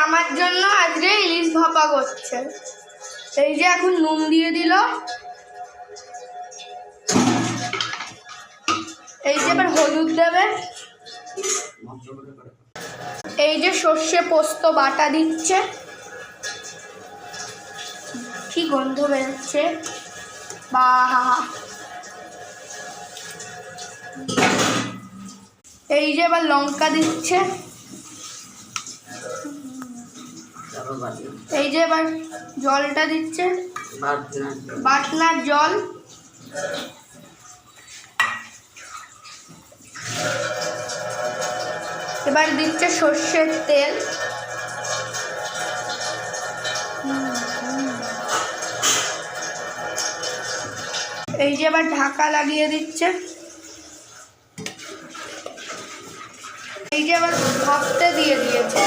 আমার জন্য আজকে ইলিশ ভাপা করছে। এই যে এখন নুন দিয়ে দিল, এই যে এবার হলুদ দেবে, এই যে সর্ষে পোস্ত বাটা দিচ্ছে, কি গন্ধ বেরোচ্ছে, বাহ। এই যে এবার লঙ্কা দিচ্ছে, এই যে এবার জলটা দিচ্ছে, বাটনার জল, এবার দিচ্ছে সর্ষের তেল, এই যে এবার ঢাকা লাগিয়ে দিচ্ছে, এই যে এবার ভাপতে দিয়ে দিয়েছে।